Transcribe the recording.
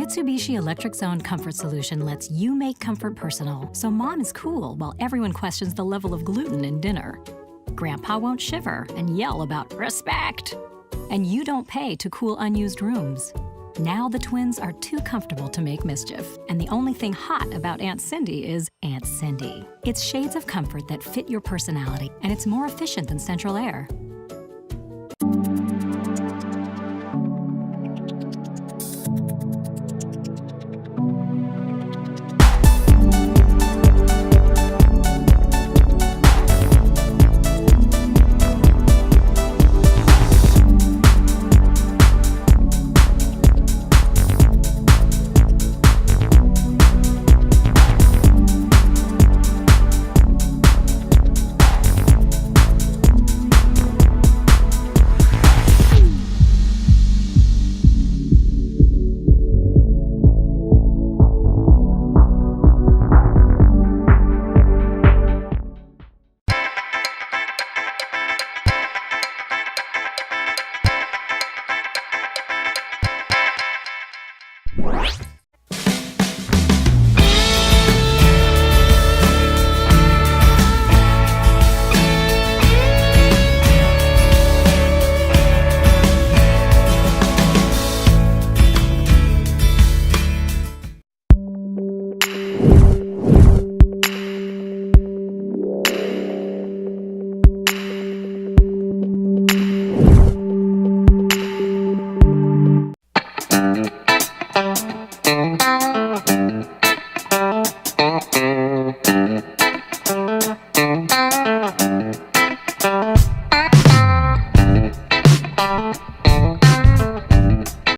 Mitsubishi Electric's own comfort solution lets you make comfort personal, so mom is cool while everyone questions the level of gluten in dinner. Grandpa won't shiver and yell about respect. And you don't pay to cool unused rooms. Now the twins are too comfortable to make mischief, and the only thing hot about Aunt Cindy is Aunt Cindy. It's shades of comfort that fit your personality, and it's more efficient than central air.